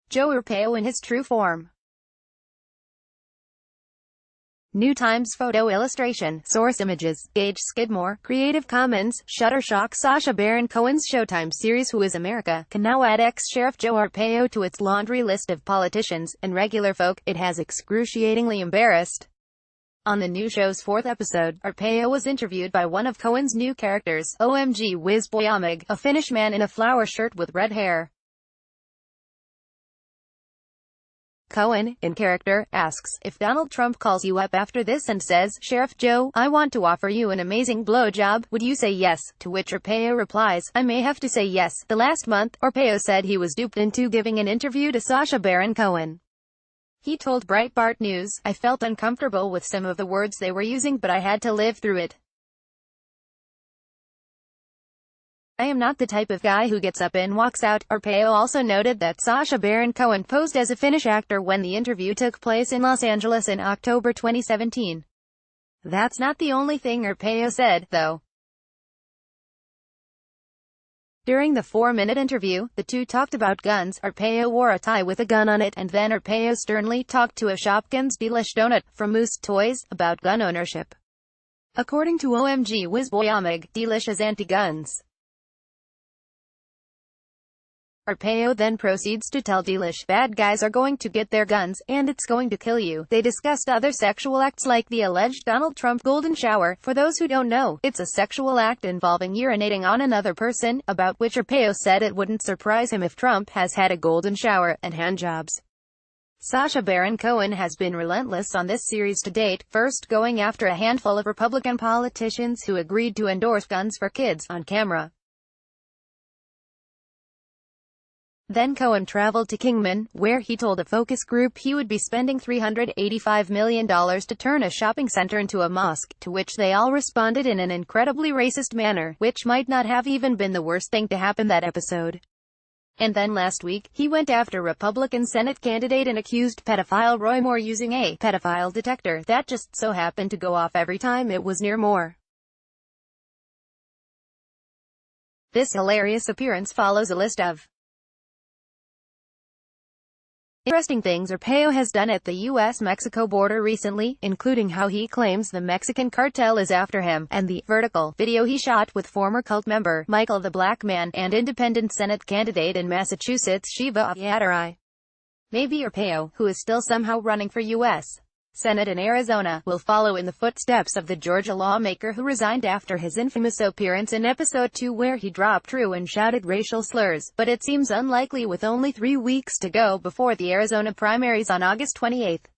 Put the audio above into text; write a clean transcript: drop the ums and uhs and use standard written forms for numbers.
Joe Arpaio in his true form. New Times photo illustration. Source images. Gage Skidmore. Creative Commons. Shutterstock. Sacha Baron Cohen's Showtime series Who is America can now add ex-Sheriff Joe Arpaio to its laundry list of politicians and regular folk it has excruciatingly embarrassed. On the new show's fourth episode, Arpaio was interviewed by one of Cohen's new characters, OMG Whizboyamig, a Finnish man in a flower shirt with red hair. Cohen, in character, asks, if Donald Trump calls you up after this and says, Sheriff Joe, I want to offer you an amazing blowjob, would you say yes? To which Arpaio replies, I may have to say yes. The last month, Arpaio said he was duped into giving an interview to Sacha Baron Cohen. He told Breitbart News, I felt uncomfortable with some of the words they were using but I had to live through it. I am not the type of guy who gets up and walks out. Arpaio also noted that Sacha Baron Cohen posed as a Finnish actor when the interview took place in Los Angeles in October 2017. That's not the only thing Arpaio said, though. During the 4-minute interview, the two talked about guns. Arpaio wore a tie with a gun on it, and then Arpaio sternly talked to a Shopkins Delish donut from Moose Toys about gun ownership. According to OMG Whizboyamig, Delish is anti-guns. Arpaio then proceeds to tell Delish, bad guys are going to get their guns, and it's going to kill you. They discussed other sexual acts like the alleged Donald Trump golden shower. For those who don't know, it's a sexual act involving urinating on another person, about which Arpaio said it wouldn't surprise him if Trump has had a golden shower, and handjobs. Sacha Baron Cohen has been relentless on this series to date, first going after a handful of Republican politicians who agreed to endorse guns for kids, on camera. Then Cohen traveled to Kingman, where he told a focus group he would be spending $385 million to turn a shopping center into a mosque, to which they all responded in an incredibly racist manner, which might not have even been the worst thing to happen that episode. And then last week, he went after Republican Senate candidate and accused pedophile Roy Moore using a pedophile detector that just so happened to go off every time it was near Moore. This hilarious appearance follows a list of interesting things Arpaio has done at the U.S.-Mexico border recently, including how he claims the Mexican cartel is after him, and the vertical video he shot with former cult member Michael the Black Man and independent Senate candidate in Massachusetts Shiva Ayyadurai. Maybe Arpaio, who is still somehow running for U.S. Senate in Arizona, will follow in the footsteps of the Georgia lawmaker who resigned after his infamous appearance in episode 2 where he dropped True and shouted racial slurs, but it seems unlikely with only 3 weeks to go before the Arizona primaries on August 28.